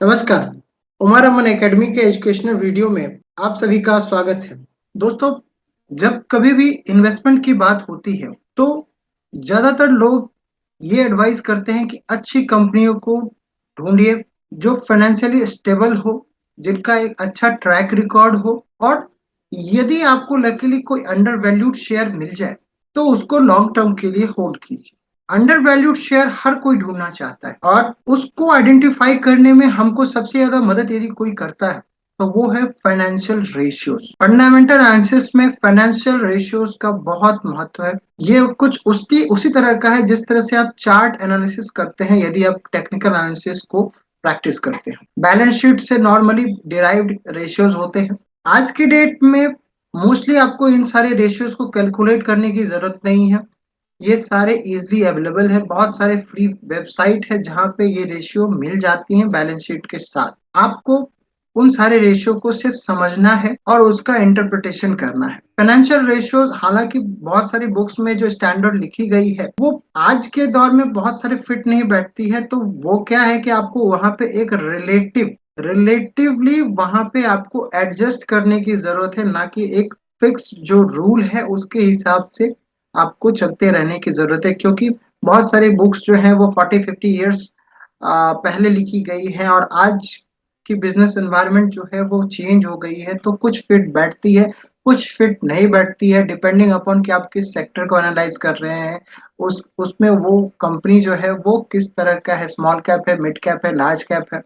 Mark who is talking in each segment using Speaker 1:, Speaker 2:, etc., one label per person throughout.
Speaker 1: नमस्कार। उमर अमन एकेडमी के educational video में आप सभी का स्वागत है। दोस्तों, जब कभी भी इन्वेस्टमेंट की बात होती है तो ज्यादातर लोग ये एडवाइस करते हैं कि अच्छी कंपनियों को ढूंढिए जो फाइनेंशियली स्टेबल हो, जिनका एक अच्छा ट्रैक रिकॉर्ड हो, और यदि आपको लकीली कोई अंडर वैल्यूड शेयर मिल जाए तो उसको लॉन्ग टर्म के लिए होल्ड कीजिए। अंडर वैल्यूड शेयर हर कोई ढूंढना चाहता है और उसको आइडेंटिफाई करने में हमको सबसे ज्यादा मदद यदि कोई करता है तो वो है फाइनेंशियल रेशियोज। फंडामेंटल एनालिसिस में फाइनेंशियल रेशियोज का बहुत महत्व है। ये कुछ उसी तरह का है जिस तरह से आप चार्ट एनालिसिस करते हैं यदि आप टेक्निकल एनालिसिस को प्रैक्टिस करते हैं। बैलेंस शीट से नॉर्मली डिराइव्ड रेशियोज होते हैं। आज की डेट में मोस्टली आपको इन सारे रेशियोज को कैलकुलेट करने की जरूरत नहीं है। ये सारे इजीली अवेलेबल है। बहुत सारे फ्री वेबसाइट है जहाँ पे ये रेशियो मिल जाती हैं बैलेंस शीट के साथ। आपको उन सारे रेशियो को सिर्फ समझना है और उसका इंटरप्रिटेशन करना है। फाइनेंशियल रेशियो हालांकि बहुत सारी बुक्स में जो स्टैंडर्ड लिखी गई है वो आज के दौर में बहुत सारे फिट नहीं बैठती है, तो वो क्या है कि आपको वहां पे एक रिलेटिवली वहां पे आपको एडजस्ट करने की जरूरत है, ना कि एक फिक्स जो रूल है उसके हिसाब से आपको चलते रहने की जरूरत है। क्योंकि बहुत सारी बुक्स जो है वो 40-50 ईयर्स पहले लिखी गई है और आज की बिजनेस एनवायरनमेंट जो है वो चेंज हो गई है, तो कुछ फिट बैठती है, कुछ फिट नहीं बैठती है, डिपेंडिंग अपॉन कि आप किस सेक्टर को एनालाइज कर रहे हैं। उस उसमें वो कंपनी जो है वो किस तरह का है, स्मॉल कैप है, मिड कैप है, लार्ज कैप है।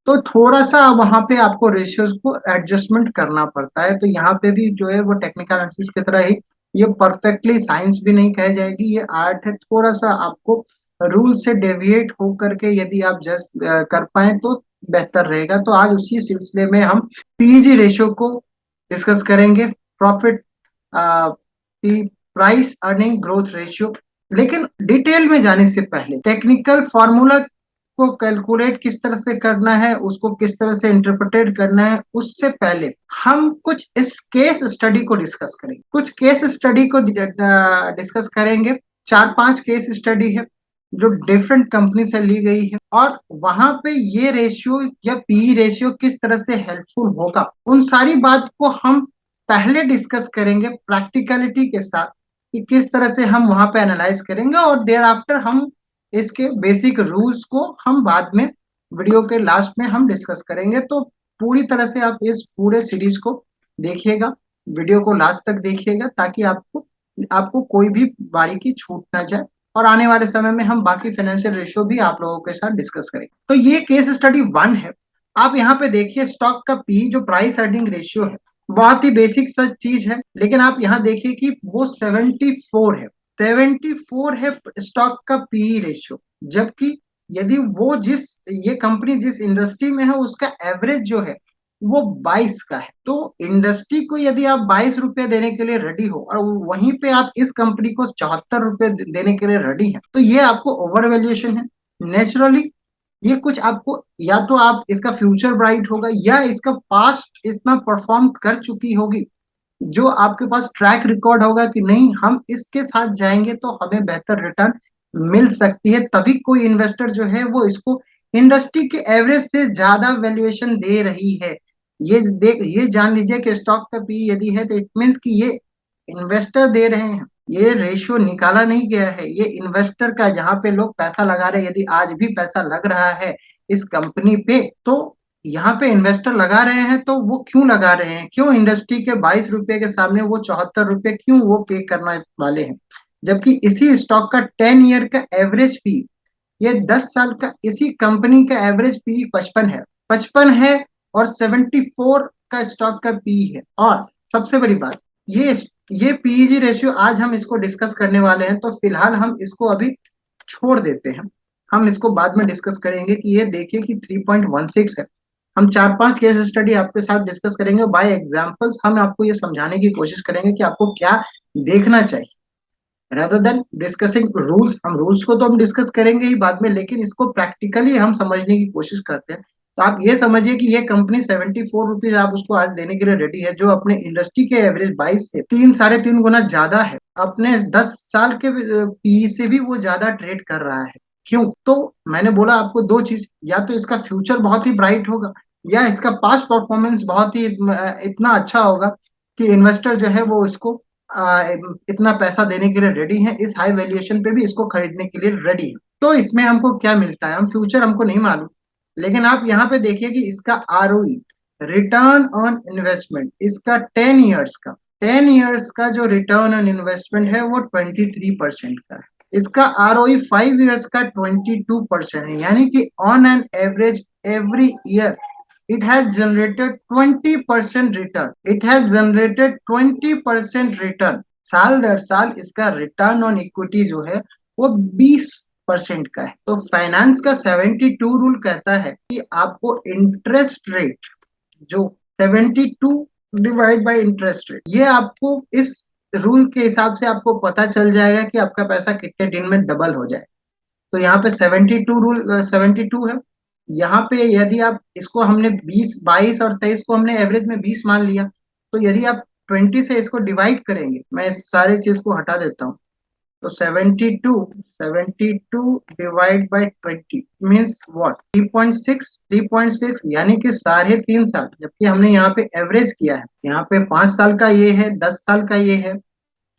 Speaker 1: तो थोड़ा सा वहां पे आपको रेशियोज को एडजस्टमेंट करना पड़ता है। तो यहाँ पे भी जो है वो टेक्निकल एनालिसिस की तरह ही ये परफेक्टली साइंस भी नहीं कह जाएगी, ये आर्ट है। थोड़ा सा आपको रूल से डेविएट हो करके यदि आप जस्ट कर पाए तो बेहतर रहेगा। तो आज उसी सिलसिले में हम पीजी रेशियो को डिस्कस करेंगे। Profit price earning growth ratio. लेकिन डिटेल में जाने से पहले टेक्निकल फॉर्मूला को कैलकुलेट किस तरह से करना है, उसको किस तरह से इंटरप्रेटेड करना है, उससे पहले हम कुछ इस केस स्टडी को डिस्कस करेंगे। कुछ केस स्टडी को डिस्कस करेंगे। 4-5 केस स्टडी है जो डिफरेंट कंपनी से ली गई है और वहां पे ये रेशियो या पीई रेशियो किस तरह से हेल्पफुल होगा, उन सारी बात को हम पहले डिस्कस करेंगे प्रैक्टिकलिटी के साथ कि किस तरह से हम वहां पे एनालाइज करेंगे, और देयर आफ्टर हम इसके बेसिक रूल्स को हम बाद में वीडियो के लास्ट में हम डिस्कस करेंगे। तो पूरी तरह से आप इस पूरे सीरीज को देखिएगा, वीडियो को लास्ट तक देखिएगा ताकि आपको आपको कोई भी बारीकी छूट ना जाए, और आने वाले समय में हम बाकी फाइनेंशियल रेशियो भी आप लोगों के साथ डिस्कस करेंगे। तो ये केस स्टडी 1 है। आप यहाँ पे देखिए स्टॉक का पी जो प्राइस अर्निंग रेशियो है, बहुत ही बेसिक सच चीज है, लेकिन आप यहाँ देखिए कि वो 74 है। 74 है स्टॉक का पीई रेशियो। जबकि यदि वो ये कंपनी जिस इंडस्ट्री में है उसका एवरेज जो है वो 22 का है, तो इंडस्ट्री को यदि आप 22 रुपए देने के लिए रेडी हो और वहीं पे आप इस कंपनी को 74 रुपए देने के लिए रेडी है, तो ये आपको ओवर वैल्यूएशन है। नेचुरली ये कुछ आपको, या तो आप इसका फ्यूचर ब्राइट होगा या इसका पास्ट इतना परफॉर्म कर चुकी होगी जो आपके पास ट्रैक रिकॉर्ड होगा कि नहीं हम इसके साथ जाएंगे तो हमें बेहतर रिटर्न मिल सकती है, तभी कोई इन्वेस्टर जो है वो इसको इंडस्ट्री के एवरेज से ज्यादा वैल्यूएशन दे रही है। ये जान लीजिए कि स्टॉक का पी यदि है तो इट मीन्स कि ये इन्वेस्टर दे रहे हैं, ये रेशियो निकाला नहीं गया है, ये इन्वेस्टर का जहाँ पे लोग पैसा लगा रहे हैं। यदि आज भी पैसा लग रहा है इस कंपनी पे तो यहाँ पे इन्वेस्टर लगा रहे हैं, तो वो क्यों लगा रहे हैं, क्यों इंडस्ट्री के 22 रुपए के सामने वो 74 रुपए क्यों वो पे करने वाले हैं। जबकि इसी स्टॉक का 10 ईयर का एवरेज पी, ये 10 साल का इसी कंपनी का एवरेज पी 55 है और 74 का स्टॉक का पी है। और सबसे बड़ी बात, ये ये पीईजी रेशियो आज हम इसको डिस्कस करने वाले हैं, तो फिलहाल हम इसको अभी छोड़ देते हैं। हम इसको बाद में डिस्कस करेंगे कि ये देखिए कि 3.16 है। हम 4-5 केस स्टडी आपके साथ डिस्कस करेंगे बाय एग्जांपल्स। हम आपको ये समझाने की कोशिश करेंगे कि आपको क्या देखना चाहिए rather देन डिस्कसिंग रूल्स। हम रूल्स को तो हम डिस्कस करेंगे ही बाद में, लेकिन इसको प्रैक्टिकली हम समझने की कोशिश करते हैं। तो आप ये समझिए कि ये कंपनी 74 रुपीज आप उसको आज देने के लिए रेडी है, जो अपने इंडस्ट्री के एवरेज 22 से 3-3.5 गुना ज्यादा है। अपने 10 साल के पी से भी वो ज्यादा ट्रेड कर रहा है। क्यों? तो मैंने बोला आपको दो चीज, या तो इसका फ्यूचर बहुत ही ब्राइट होगा, या इसका पास्ट परफॉर्मेंस बहुत ही इतना अच्छा होगा कि इन्वेस्टर जो है वो इसको इतना पैसा देने के लिए रेडी है, इस हाई वैल्यूएशन पे भी इसको खरीदने के लिए रेडी है। तो इसमें हमको क्या मिलता है, हम फ्यूचर हमको नहीं मालूम, लेकिन आप यहाँ पे देखिए कि इसका आरओई, रिटर्न ऑन इन्वेस्टमेंट, इसका 10 ईयर्स का, 10 ईयर्स का जो रिटर्न ऑन इन्वेस्टमेंट है वो 23% का है। इसका आरओई 5 ईयर्स का 22% है, यानी कि on an average every year it has generated 20% return, it has generated 20% return. साल दर साल इसका रिटर्न ऑन इक्विटी जो है वो 20% का है। तो फाइनेंस का 72 रूल कहता है कि आपको इंटरेस्ट रेट जो 72 डिवाइड बाय इंटरेस्ट रेट, ये आपको इस रूल के हिसाब से आपको पता चल जाएगा कि आपका पैसा कितने दिन में डबल हो जाए। तो यहाँ पे 72 रूल 72 है। यहाँ पे यदि आप इसको, हमने 20 22 और 23 को हमने एवरेज में 20 मान लिया, तो यदि आप 20 से इसको डिवाइड करेंगे, मैं इस सारे चीज को हटा देता हूँ, तो 72 डिवाइड बाय 20 मीन्स व्हाट, 3.6 यानी कि 3.5 साल, जबकि हमने यहाँ पे एवरेज किया है, यहाँ पे 5 साल का ये है, 10 साल का ये है।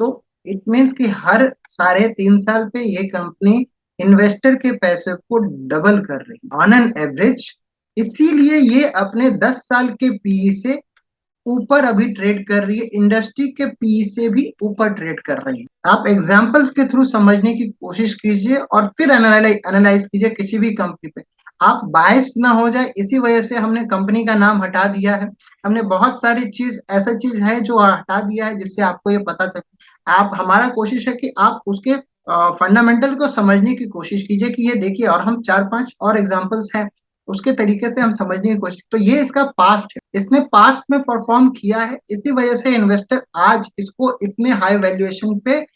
Speaker 1: तो इट मीन्स कि हर 3.5 साल पे ये कंपनी इन्वेस्टर के पैसे को डबल कर रही है ऑन एन एवरेज। इसीलिए ये अपने 10 साल के पीई से ऊपर अभी ट्रेड कर रही है, इंडस्ट्री के पीई से भी ऊपर ट्रेड कर रही है। आप एग्जांपल्स के थ्रू समझने की कोशिश कीजिए और फिर एनालाइज कीजिए किसी भी कंपनी पे, आप बायस्ड ना हो जाए। इसी वजह से हमने कंपनी का नाम हटा दिया है, हमने बहुत सारी चीज, ऐसा चीज है जो हटा दिया है जिससे आपको ये पता चले। आप, हमारा कोशिश है कि आप उसके फंडामेंटल को समझने की कोशिश कीजिए कि ये देखिए, और हम 4-5 और एग्जांपल्स हैं उसके तरीके से हम समझने की कोशिश। तो ये इसका पास्ट है, इसने पास्ट में परफॉर्म किया है, इसी वजह से इन्वेस्टर आज इसको इतने हाई वैल्यूएशन पे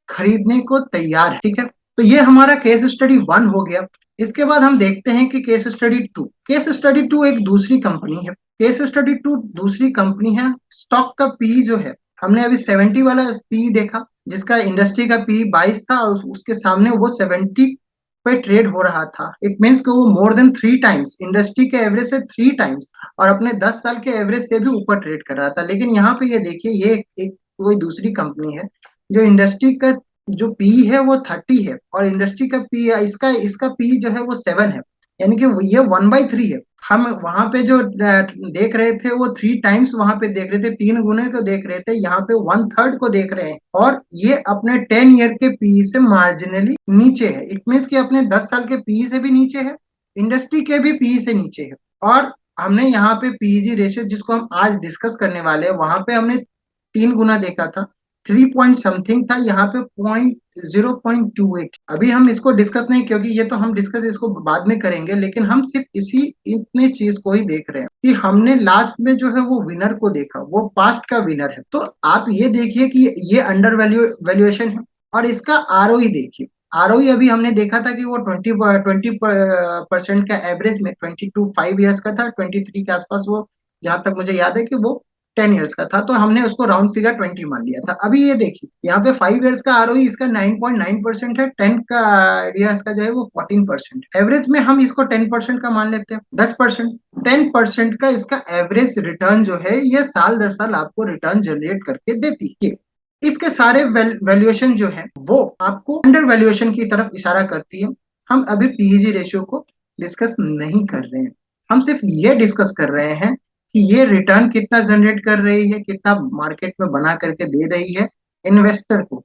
Speaker 1: खरीदने को तैयार है। ठीक है, तो ये हमारा केस स्टडी 1 हो गया। इसके बाद हम देखते हैं कि केस स्टडी 2। केस स्टडी 2 एक दूसरी कंपनी है। केस स्टडी 2 दूसरी कंपनी है। स्टॉक का पी जो है, हमने अभी 70 वाला पी देखा जिसका इंडस्ट्री का पी 22 था, और उसके सामने वो 70 पे ट्रेड हो रहा था। इट मीन्स कि वो मोर देन 3 टाइम्स इंडस्ट्री के एवरेज से 3 टाइम्स, और अपने 10 साल के एवरेज से भी ऊपर ट्रेड कर रहा था। लेकिन यहाँ पे ये देखिए, ये एक कोई दूसरी कंपनी है जो इंडस्ट्री का जो पी है वो 30 है, और इंडस्ट्री का पी, इसका इसका पी जो है वो 7 है, यानी कि ये 1/3 है। हम वहां पे जो देख रहे थे वो 3 टाइम्स वहां पे देख रहे थे, 3 गुने को देख रहे थे, यहाँ पे 1/3 को देख रहे हैं, और ये अपने 10 ईयर के पी से मार्जिनली नीचे है। इट मीन्स कि अपने 10 साल के पी से भी नीचे है, इंडस्ट्री के भी पी से नीचे है। और हमने यहाँ पे पीजी रेशियो जिसको हम आज डिस्कस करने वाले हैं, वहां पे हमने 3 गुना देखा था, 3 पॉइंट समथिंग था, यहाँ पे 0.28। अभी हम इसको डिस्कस नहीं, क्योंकि ये तो हम डिस्कस इसको बाद में करेंगे, लेकिन हम सिर्फ इसी इतने चीज को ही देख रहे हैं कि हमने लास्ट में जो है वो विनर को देखा, वो पास्ट का विनर है। तो आप ये देखिए कि ये अंडर वैल्यूएशन है, और इसका आरओई देखिए। आरओई अभी हमने देखा था कि वो 20% का एवरेज में 22 5 ईयर्स का था, 23 के आसपास वो, जहां तक मुझे याद है कि वो 10 ईयर्स का था, तो हमने उसको राउंड फिगर 20 मान लिया था। अभी ये देखिए यहाँ पे 5 ईयर्स का आरओई इसका 9.9% है, 10 का ईयर्स का जो है वो 14%। एवरेज में हम इसको 10% का मान लेते हैं, 10%, 10% का इसका एवरेज रिटर्न जो है ये साल दर साल आपको रिटर्न जनरेट करके देती है। इसके सारे वैल्यूएशन जो है वो आपको अंडर वैल्यूएशन की तरफ इशारा करती है। हम अभी पीईजी रेशियो को डिस्कस नहीं कर रहे हैं, हम सिर्फ ये डिस्कस कर रहे हैं कि ये रिटर्न कितना जनरेट कर रही है, कितना मार्केट में बना करके दे रही है इन्वेस्टर को,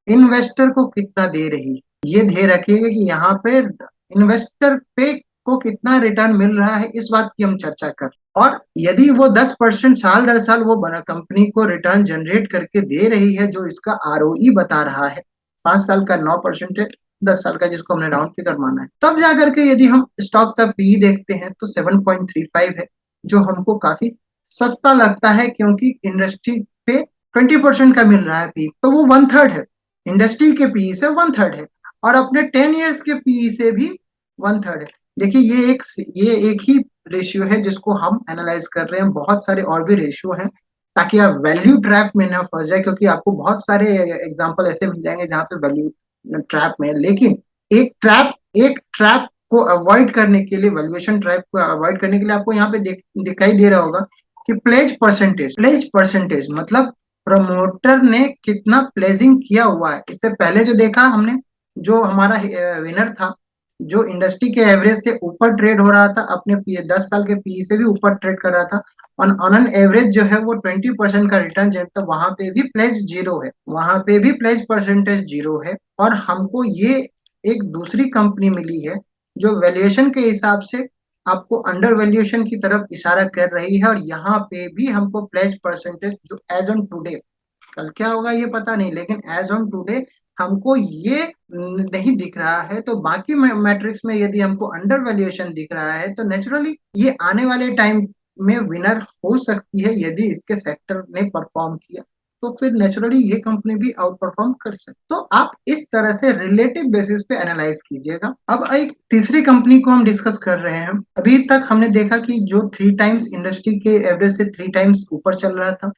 Speaker 1: इन्वेस्टर को कितना दे रही है। ये ध्यान रखिएगा कि यहाँ पे इन्वेस्टर पे को कितना रिटर्न मिल रहा है, इस बात की हम चर्चा कर। और यदि वो 10% साल दर साल वो बना कंपनी को रिटर्न जनरेट करके दे रही है, जो इसका आरओई बता रहा है, 5 साल का 9% है, 10 साल का जिसको हमने राउंड फिगर माना है, तब जाकर के यदि हम स्टॉक का पी देखते हैं तो 7.35 है, जो हमको काफी सस्ता लगता है, क्योंकि इंडस्ट्री पे 20% का मिल रहा है पी, तो वो 1/3 है, इंडस्ट्री के पी से 1/3 है, और अपने 10 ईयर्स के पी से भी 1/3 है। देखिए ये एक ही रेशियो है जिसको हम एनालाइज कर रहे हैं, बहुत सारे और भी रेशियो हैं, ताकि आप वैल्यू ट्रैप में ना फंस जाए, क्योंकि आपको बहुत सारे एग्जांपल ऐसे मिल जाएंगे जहां पे वैल्यू ट्रैप में है। लेकिन एक ट्रैप एक ट्रैप को अवॉइड करने के लिए, वैल्यूएशन ट्रैप को अवॉइड करने के लिए आपको यहाँ पे दिखाई दे रहा होगा कि प्लेज परसेंटेज मतलब प्रमोटर ने कितना प्लेजिंग किया हुआ है। इससे पहले जो देखा हमने, जो हमारा विनर था, जो इंडस्ट्री के एवरेज से ऊपर ट्रेड हो रहा था, अपने 10 साल के पीई से भी ऊपर ट्रेड कर रहा था, ऑन एन एवरेज जो है वो 20% का रिटर्न जनरेट, तो वहां पे भी प्लेज जीरो है, वहां पे भी प्लेज परसेंटेज जीरो है। और हमको ये एक दूसरी कंपनी मिली है जो वैल्यूएशन के हिसाब से आपको अंडर वैल्यूएशन की तरफ इशारा कर रही है, और यहाँ पे भी हमको प्लेज परसेंटेज जो एज ऑन टुडे, कल क्या होगा ये पता नहीं, लेकिन एज ऑन टुडे हमको ये नहीं दिख रहा है। तो बाकी मैट्रिक्स में यदि हमको अंडर वैल्यूएशन दिख रहा है तो नेचुरली ये आने वाले टाइम में विनर हो सकती है। यदि इसके सेक्टर ने परफॉर्म किया तो फिर नेचुरली ये कंपनी भी आउट परफॉर्म कर सकती। तो आप इस तरह से रिलेटिव बेसिस पे एनालाइज कीजिएगा। अब एक तीसरी कंपनी को हम डिस्कस कर रहे हैं। अभी तक हमने देखा कि जो 3 टाइम्स इंडस्ट्री के एवरेज से 3 टाइम्स ऊपर चल रहा था।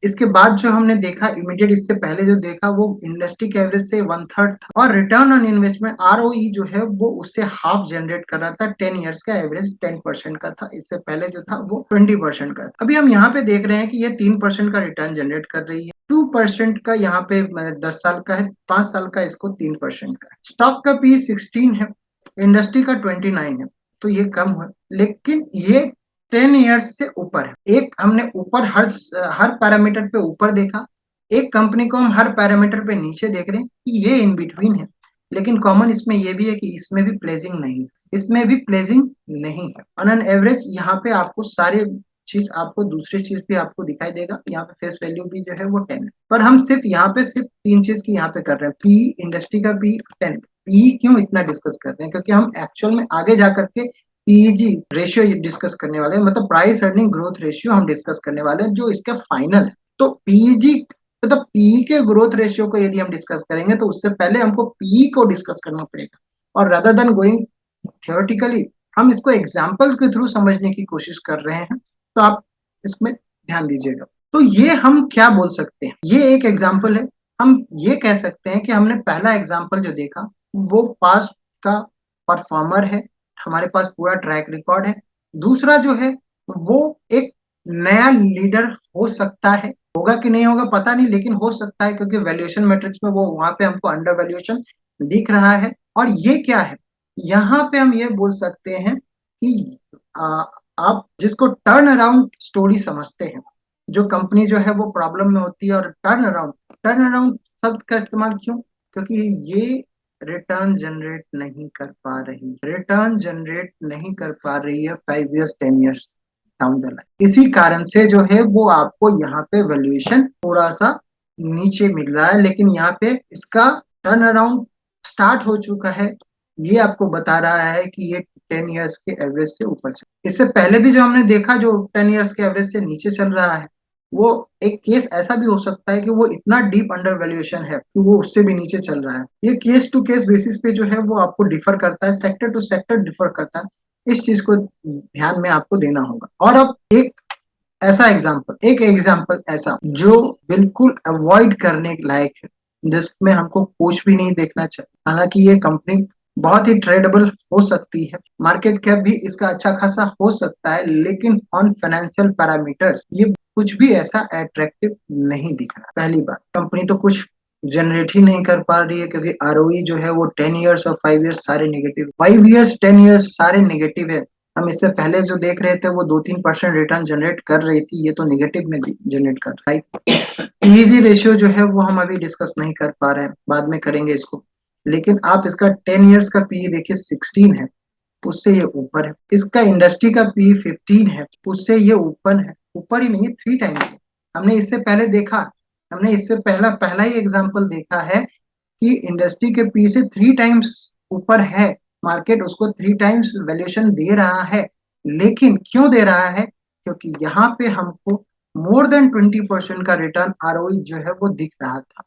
Speaker 1: इसके बाद जो हमने देखा इमीडिएट इससे पहले जो देखा वो इंडस्ट्री के एवरेज से 1/3 था, और रिटर्न ऑन इन्वेस्टमेंट आरओई जो है वो उससे हाफ जनरेट कर रहा था। 10 ईयर्स का एवरेज 10% का था, इससे पहले जो था वो 20% का था। अभी हम यहाँ पे देख रहे हैं कि ये 3% का रिटर्न जनरेट कर रही है। 2% का यहाँ पे 10 साल का है, 5 साल का इसको 3% का है। स्टॉक का पी 16 है, इंडस्ट्री का 29 है, तो ये कम है, लेकिन ये 10 ईयर्स से ऊपर है। एक हमने ऊपर हर पैरामीटर पे ऊपर देखा, एक कंपनी को हम हर पैरामीटर पे नीचे देख रहे हैं कि ये इन बिटवीन है। लेकिन कॉमन इसमें ये भी है कि इसमें भी प्लेजिंग नहीं, इसमें भी प्लेजिंग नहीं है। ऑन एन एवरेज यहाँ पे आपको सारे चीज, आपको दूसरी चीज भी आपको दिखाई देगा। यहाँ पे फेस वैल्यू भी जो है वो 10 है, पर हम सिर्फ यहाँ पे सिर्फ 3 चीज की यहाँ पे कर रहे हैं। पी, इंडस्ट्री का पी 10। पी क्यों इतना डिस्कस कर रहे हैं? क्योंकि हम एक्चुअल में आगे जाकर के पीईजी रेशियो डिस्कस करने वाले हैं, मतलब प्राइस अर्निंग ग्रोथ रेशियो हम डिस्कस करने वाले हैं, जो इसका फाइनल है। तो पीईजी मतलब पीई के ग्रोथ रेशियो को यदि हम डिस्कस करेंगे तो उससे पहले हमको पीई को डिस्कस करना पड़ेगा, और रादर देन गोइंग थियोरेटिकली हम इसको एग्जाम्पल के थ्रू समझने की कोशिश कर रहे हैं। तो आप इसमें ध्यान दीजिएगा। तो ये हम क्या बोल सकते हैं, ये एक एग्जाम्पल है। हम ये कह सकते हैं कि हमने पहला एग्जाम्पल जो देखा वो पास्ट का परफॉर्मर है, हमारे पास पूरा ट्रैक रिकॉर्ड है। दूसरा जो है वो एक नया लीडर हो सकता है, होगा कि नहीं होगा पता नहीं, लेकिन हो सकता है, क्योंकि वैल्यूएशन मैट्रिक्स में वो वहां पे हमको अंडर वैल्यूएशन दिख रहा है। और ये क्या है, यहाँ पे हम ये बोल सकते हैं कि आप जिसको टर्न अराउंड स्टोरी समझते हैं, जो कंपनी जो है वो प्रॉब्लम में होती है, और टर्न अराउंड शब्द का इस्तेमाल क्यों? क्योंकि ये रिटर्न जनरेट नहीं कर पा रही है 5 years 10 years down the line. इसी कारण से जो है वो आपको यहाँ पे वैल्यूएशन थोड़ा सा नीचे मिल रहा है, लेकिन यहाँ पे इसका टर्न अराउंड स्टार्ट हो चुका है। ये आपको बता रहा है कि ये 10 ईयर्स के एवरेज से ऊपर चल। इससे पहले भी जो हमने देखा जो 10 ईयर्स के एवरेज से नीचे चल रहा है, वो एक केस ऐसा भी हो सकता है कि वो इतना डीप अंडर वैल्यूएशन है कि वो उससे भी नीचे चल रहा है। ये केस टू केस बेसिस पे जो है वो आपको डिफर करता है, सेक्टर टू सेक्टर डिफर करता है। इस चीज को ध्यान में आपको देना होगा। और अब एक एग्जाम्पल ऐसा जो बिल्कुल अवॉइड करने लायक है, जिसमें हमको कुछ भी नहीं देखना चाहिए। हालांकि ये कंपनी बहुत ही ट्रेडेबल हो सकती है, मार्केट कैप भी इसका अच्छा खासा हो सकता है, लेकिन ऑन फाइनेंशियल पैरामीटर्स ये कुछ भी ऐसा अट्रैक्टिव नहीं दिख रहा। पहली बात, कंपनी तो कुछ जनरेट ही नहीं कर पा रही है, क्योंकि आरओई जो है वो 10 ईयर्स और 5 ईयर्स सारे नेगेटिव, 5 ईयर्स 10 ईयर्स सारे नेगेटिव है। हम इससे पहले जो देख रहे थे वो 2-3% रिटर्न जनरेट कर रही थी, ये तो नेगेटिव में जनरेट कर रहा है। पीईजी रेशियो जो है वो हम अभी डिस्कस नहीं कर पा रहे हैं, बाद में करेंगे इसको। लेकिन आप इसका 10 ईयर्स का पीई देखिए 16 है, उससे ये ऊपर है। इसका इंडस्ट्री का पी 15 है, उससे ये ऊपर ही नहीं है, 3 टाइम्स है। हमने इससे पहला पहला ही एग्जाम्पल देखा है कि इंडस्ट्री के पी से 3 टाइम्स ऊपर है, मार्केट उसको 3 टाइम्स वैल्यूएशन दे रहा है। लेकिन क्यों दे रहा है? क्योंकि यहाँ पे हमको मोर देन 20% का रिटर्न आरओई जो है वो दिख रहा था,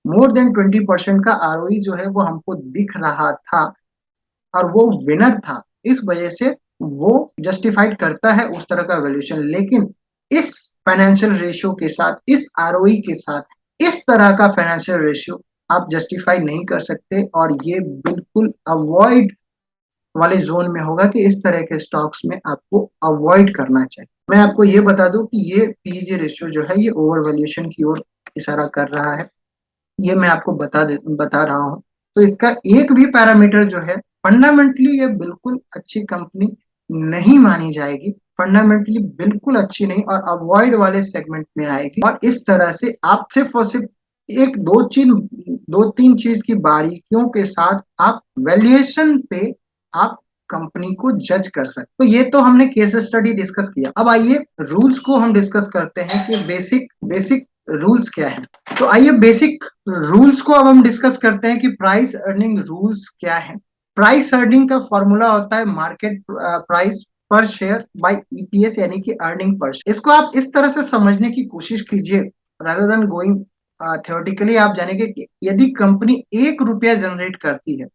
Speaker 1: मोर देन 20% का आरओई जो है वो हमको दिख रहा था, और वो विनर था। इस वजह से वो जस्टिफाइड करता है उस तरह का वैल्यूएशन। लेकिन इस फाइनेंशियल रेशियो के साथ, इस आरओई के साथ, इस तरह का फाइनेंशियल रेशियो आप जस्टिफाई नहीं कर सकते, और ये बिल्कुल अवॉइड वाले जोन में होगा कि इस तरह के स्टॉक्स में आपको अवॉइड करना चाहिए। मैं आपको ये बता दूं कि ये पीई रेशियो जो है ये ओवर वैल्यूएशन की ओर इशारा कर रहा है, ये मैं आपको बता रहा हूँ। तो इसका एक भी पैरामीटर जो है, फंडामेंटली ये बिल्कुल अच्छी कंपनी नहीं मानी जाएगी, फंडामेंटली बिल्कुल अच्छी नहीं, और अवॉइड वाले सेगमेंट में आएगी। और इस तरह से आप सिर्फ और सिर्फ एक दो तीन चीज की बारीकियों के साथ आप वैल्यूएशन पे आप कंपनी को जज कर सकते। तो ये तो हमने केस स्टडी डिस्कस किया। अब आइए रूल्स को हम डिस्कस करते हैं कि बेसिक बेसिक रूल्स क्या है। तो आइए बेसिक रूल्स को अब हम डिस्कस करते हैं कि प्राइस अर्निंग रूल्स क्या है। प्राइस अर्निंग का फॉर्मूला होता है मार्केट प्राइस पर शेयर बाय ईपीएस, यानी कि अर्निंग पर शेयर। इसको आप इस तरह से समझने की कोशिश कीजिए, रादर देन गोइंग थियोरेटिकली। आप जानेंगे कि यदि कंपनी 1 रुपया जनरेट करती है,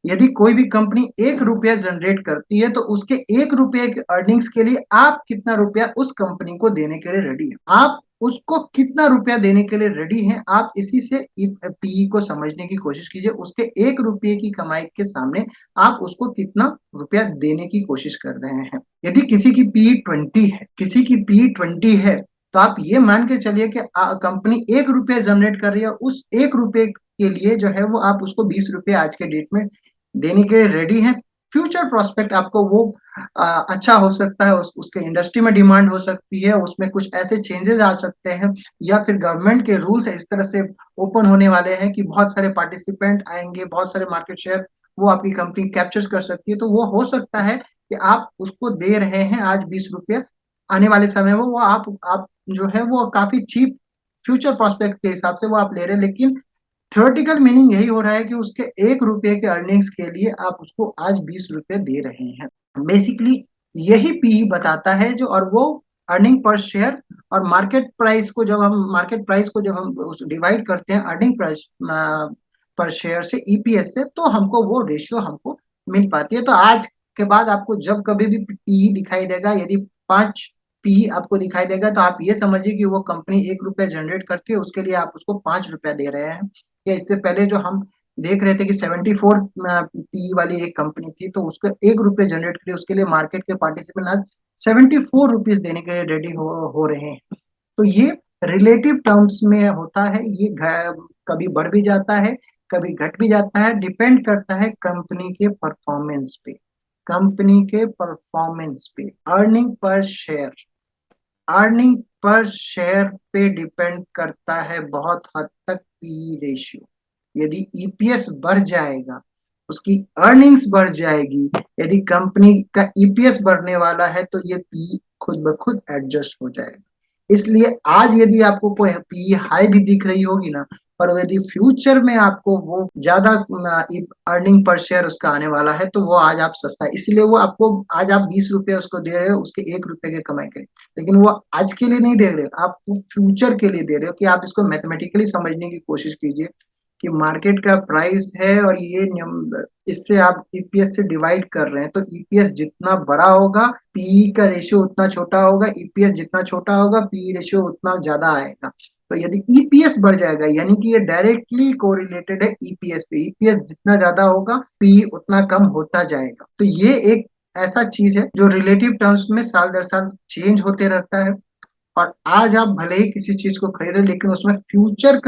Speaker 1: यदि कोई भी कंपनी 1 रुपया जनरेट करती है, तो उसके 1 रुपये के अर्निंग्स के लिए आप कितना रुपया उस कंपनी को देने के लिए रेडी है, आप उसको कितना रुपया देने के लिए रेडी हैं। आप इसी से पीई को समझने की कोशिश कीजिए, उसके 1 रुपये की कमाई के सामने आप उसको कितना रुपया देने की कोशिश कर रहे हैं। यदि किसी की पीई 20 है, किसी की पीई 20 है, तो आप ये मान के चलिए कि कंपनी 1 रुपया जनरेट कर रही है, उस 1 रुपये के लिए जो है वो आप उसको 20 रुपये आज के डेट में देने के लिए रेडी हैं। फ्यूचर प्रोस्पेक्ट आपको वो अच्छा हो सकता है, उसके इंडस्ट्री में डिमांड हो सकती है, उसमें कुछ ऐसे चेंजेस आ सकते हैं, या फिर गवर्नमेंट के रूल्स इस तरह से ओपन होने वाले हैं कि बहुत सारे पार्टिसिपेंट आएंगे, बहुत सारे मार्केट शेयर वो आपकी कंपनी कैप्चर कर सकती है। तो वो हो सकता है कि आप उसको दे रहे हैं आज 20 रुपये, आने वाले समय में वो आप जो है वो काफी चीप फ्यूचर प्रोस्पेक्ट के हिसाब से वो आप ले रहे हैं, लेकिन थ्योरेटिकल मीनिंग यही हो रहा है कि उसके 1 रुपये के अर्निंग्स के लिए आप उसको आज 20 रुपये दे रहे हैं। बेसिकली यही पीई बताता है जो, और वो अर्निंग पर शेयर और मार्केट प्राइस को जब हम डिवाइड करते हैं अर्निंग प्राइस पर शेयर से, ईपीएस से, तो हमको वो रेशियो हमको मिल पाती है। तो आज के बाद आपको जब कभी भी पीई दिखाई देगा, यदि 5 पीई आपको दिखाई देगा, तो आप ये समझिए कि वो कंपनी 1 रुपया जनरेट करके उसके लिए आप उसको 5 रुपया दे रहे हैं। या इससे पहले जो हम देख रहे थे कि 74 पी वाली एक कंपनी थी, तो उसको 1 रुपये जनरेट करी, उसके लिए मार्केट के पार्टिसिपेंट आज 74 रुपीज देने के लिए रेडी हो रहे हैं। तो ये रिलेटिव टर्म्स में होता है, ये कभी बढ़ भी जाता है, कभी घट भी जाता है, डिपेंड करता है कंपनी के परफॉर्मेंस पे, कंपनी के परफॉर्मेंस पे। अर्निंग पर शेयर पे डिपेंड करता है बहुत हद तक पी रेशियो। यदि ईपीएस बढ़ जाएगा, उसकी अर्निंग्स बढ़ जाएगी, यदि कंपनी का ईपीएस बढ़ने वाला है, तो ये पी खुद ब खुद एडजस्ट हो जाएगा। इसलिए आज यदि आपको कोई पी हाई भी दिख रही होगी ना, और यदि फ्यूचर में आपको वो ज्यादा अर्निंग पर शेयर उसका आने वाला है, तो वो आज आप सस्ता है, इसलिए वो आपको आज आप 20 रुपये उसको दे रहे हो उसके 1 रुपये के कमाई करें, लेकिन वो आज के लिए नहीं दे रहे हो, आप वो फ्यूचर के लिए दे रहे हो। कि आप इसको मैथमेटिकली समझने की कोशिश कीजिए कि मार्केट का प्राइस है, और ये इससे आप ईपीएस से डिवाइड कर रहे हैं, तो ईपीएस जितना बड़ा होगा पीई का रेशियो उतना छोटा होगा, ईपीएस जितना छोटा होगा पीई रेशियो उतना ज्यादा आएगा। तो यदि ईपीएस बढ़ जाएगा, यानी कि ये डायरेक्टली कोरिलेटेड है ईपीएस पे, ईपीएस जितना ज्यादा होगा पीई उतना कम होता जाएगा। तो ये एक ऐसा चीज है जो रिलेटिव टर्म्स में साल दर साल चेंज होते रहता है। और आज आप भले ही किसी चीज को खरीदे, लेकिन उसमें फ्यूचर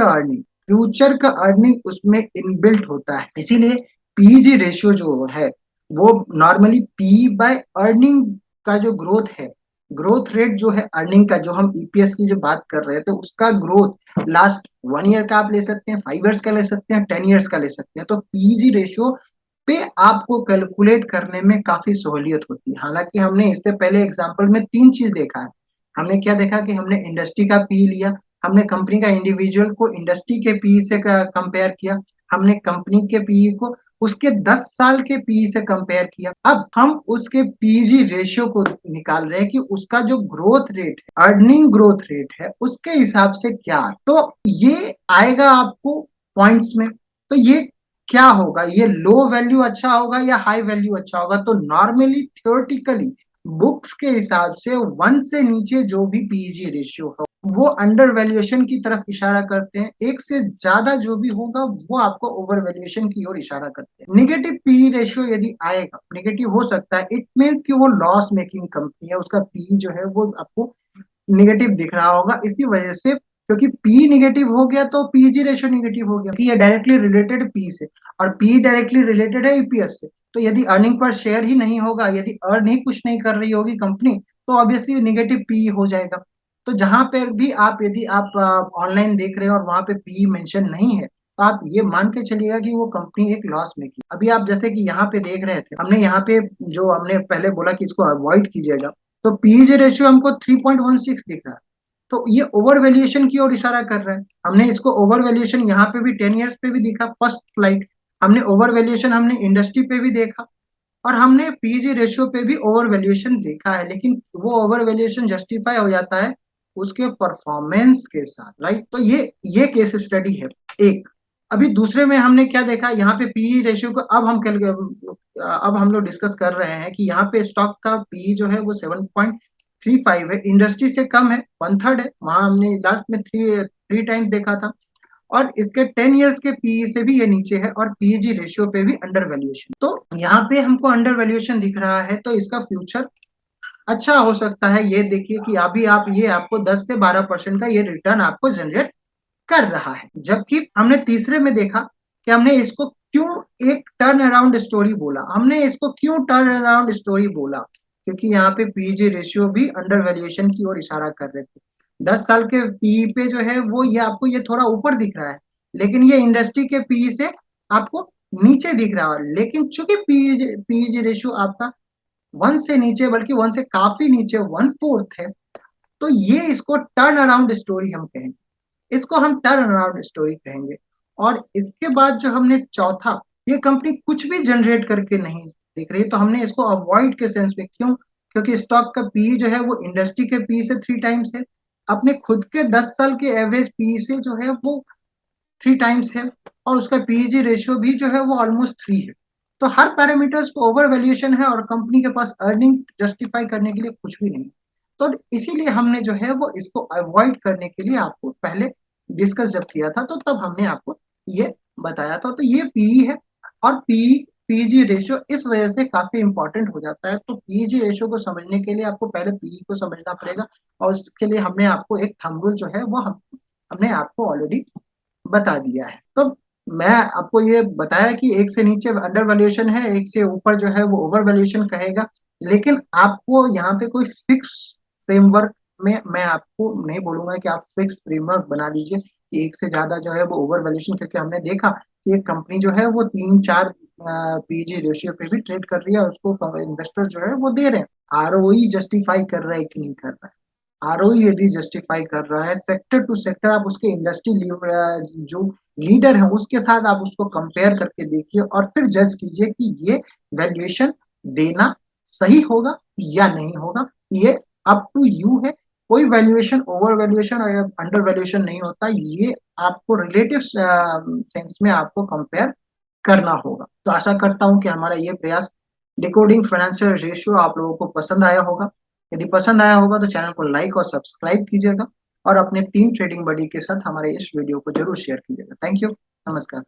Speaker 1: का अर्निंग उसमें इनबिल्ट होता है। इसीलिए पीजी रेशियो जो है वो नॉर्मली पी बाय अर्निंग का जो ग्रोथ है, ग्रोथ रेट जो है अर्निंग का, जो हम ईपीएस की जो बात कर रहे हैं, तो उसका ग्रोथ लास्ट 1 ईयर का आप ले सकते हैं, 5 ईयर्स का ले सकते हैं, 10 ईयर्स का ले सकते हैं। तो पीजी रेशियो पे आपको कैलकुलेट करने में काफी सहूलियत होती है। हालांकि हमने इससे पहले एग्जाम्पल में 3 चीज देखा है। हमने क्या देखा कि हमने इंडस्ट्री का पी लिया, हमने कंपनी का इंडिविजुअल को इंडस्ट्री के पी से कंपेयर किया, हमने कंपनी के पी को उसके 10 साल के पी से कंपेयर किया। अब हम उसके पीजी रेशियो को निकाल रहे हैं कि उसका जो ग्रोथ रेट है, अर्निंग ग्रोथ रेट है, उसके हिसाब से क्या, तो ये आएगा आपको पॉइंट्स में। तो ये क्या होगा, ये लो वैल्यू अच्छा होगा या हाई वैल्यू अच्छा होगा? तो नॉर्मली थियोरेटिकली बुक्स के हिसाब से 1 से नीचे जो भी पीजी रेशियो हो वो अंडर वैल्यूएशन की तरफ इशारा करते हैं। एक से ज्यादा जो भी होगा वो आपको ओवर वैल्यूएशन की ओर इशारा करते हैं। निगेटिव पी रेशियो यदि आएगा, नेगेटिव हो सकता है, इट मीन्स कि वो लॉस मेकिंग कंपनी है, उसका पी जो है वो आपको निगेटिव दिख रहा होगा। इसी वजह से, क्योंकि पी निगेटिव हो गया तो पीजी रेशियो निगेटिव हो गया, कि ये डायरेक्टली रिलेटेड पी से, और पी डायरेक्टली रिलेटेड है ईपीएस से। तो यदि अर्निंग पर शेयर ही नहीं होगा, यदि अर्न ही कुछ नहीं कर रही होगी कंपनी, तो ऑब्वियसली निगेटिव पी हो जाएगा। तो जहां पर भी आप, यदि आप ऑनलाइन देख रहे हो और वहां पे पी मेंशन नहीं है, तो आप ये मान के चलिएगा कि वो कंपनी एक लॉस में की। अभी आप जैसे कि यहाँ पे देख रहे थे, हमने यहाँ पे जो हमने पहले बोला कि इसको अवॉइड कीजिएगा, तो पीई रेशियो हमको 3.16 दिख रहा है। तो ये ओवर वैल्यूएशन की ओर इशारा कर रहा है। हमने इसको ओवर वैल्यूएशन यहाँ पे भी 10 ईयर्स पे भी दिखा, फर्स्ट स्लाइड हमने ओवर वैल्यूएशन हमने इंडस्ट्री पे भी देखा, और हमने पीजी रेशियो पे भी ओवर वैल्यूएशन देखा है। लेकिन वो ओवर वैल्यूएशन जस्टिफाई हो जाता है उसके परफॉर्मेंस के साथ, राइट। तो ये केस स्टडी है एक। अभी दूसरे में हमने क्या देखा, यहाँ पे पीई रेशियो को अब हम लोग डिस्कस कर रहे हैं कि यहाँ पे स्टॉक का पीई जो है वो 7.35 है, इंडस्ट्री से कम है, 1/3 है। वहां हमने लास्ट में थ्री थ्री टाइम्स देखा था। और इसके 10 ईयर्स के पीई से भी ये नीचे है, और पीएजी रेशियो पे भी अंडर वैल्यूएशन। तो यहाँ पे हमको अंडर वैल्यूएशन दिख रहा है, तो इसका फ्यूचर अच्छा हो सकता है। ये देखिए कि अभी आप, ये आपको 10 से 12% का ये रिटर्न आपको जनरेट कर रहा है। जबकि हमने तीसरे में देखा कि हमने इसको क्यों एक टर्न अराउंड स्टोरी बोला। हमने इसको क्यों टर्न अराउंड स्टोरी बोला, क्योंकि यहाँ पे पीजी रेशियो भी अंडर वैल्यूएशन की ओर इशारा कर रहे थे। 10 साल के पीई पे जो है वो ये आपको ये थोड़ा ऊपर दिख रहा है, लेकिन ये इंडस्ट्री के पीई से आपको नीचे दिख रहा है। लेकिन चूंकि पीजी रेशियो आपका 1 से नीचे, बल्कि 1 से काफी नीचे, 1/4 है, तो ये इसको टर्न अराउंड स्टोरी हम कहेंगे, इसको हम टर्न अराउंड स्टोरी कहेंगे। और इसके बाद जो हमने चौथा, ये कंपनी कुछ भी जनरेट करके नहीं दिख रही, तो हमने इसको अवॉइड के सेंस में, क्यों, क्योंकि स्टॉक का पी जो है वो इंडस्ट्री के पी से 3 टाइम्स है, अपने खुद के 10 साल के एवरेज पी से जो है वो 3 टाइम्स है, और उसका पीईजी रेशियो भी जो है वो ऑलमोस्ट 3 है। तो हर पैरामीटर्स को ओवर वैल्यूएशन है, और कंपनी के पास अर्निंग जस्टिफाई करने के लिए कुछ भी नहीं। तो इसीलिए हमने जो है वो इसको अवॉइड करने के लिए आपको पहले डिस्कस जब किया था, तो तब हमने आपको ये बताया था। तो ये पीई है, और पीजी रेशियो इस वजह से काफी इंपॉर्टेंट हो जाता है। तो पीजी रेशियो को समझने के लिए आपको पहले पीई को समझना पड़ेगा, और उसके लिए हमने आपको एक थंब रूल जो है वो हमने आपको ऑलरेडी बता दिया है। तो मैं आपको ये बताया कि एक से नीचे अंडर वैल्यूएशन है, एक से ऊपर जो है वो ओवर वैल्यूएशन कहेगा। लेकिन आपको यहाँ पे कोई फिक्स फ्रेमवर्क में मैं आपको नहीं बोलूंगा कि आप फिक्स फ्रेमवर्क बना लीजिए कि एक से ज्यादा जो है वो ओवर वैल्यूएशन, क्योंकि हमने देखा कि एक कंपनी जो है वो 3-4 पीजी रेशियो पे भी ट्रेड कर रही है, और उसको इन्वेस्टर जो है वो दे रहे हैं। आरओई जस्टिफाई कर रहा है कि नहीं कर रहा है, आरओई यदि जस्टिफाई कर रहा है, सेक्टर टू सेक्टर आप उसके इंडस्ट्री जो लीडर है उसके साथ आप उसको कंपेयर करके देखिए, और फिर जज कीजिए कि ये वैल्यूएशन देना सही होगा या नहीं होगा। ये अप टू यू है। कोई वैल्यूएशन ओवर वैल्यूएशन और अंडर वैल्यूएशन नहीं होता, ये आपको रिलेटिव सेंस में आपको कंपेयर करना होगा। तो आशा करता हूं कि हमारा ये प्रयास डिकोडिंग फाइनेंशियल रेशियो आप लोगों को पसंद आया होगा। यदि पसंद आया होगा तो चैनल को लाइक और सब्सक्राइब कीजिएगा, और अपने 3 ट्रेडिंग बडी के साथ हमारे इस वीडियो को जरूर शेयर कीजिएगा। Thank you. नमस्कार।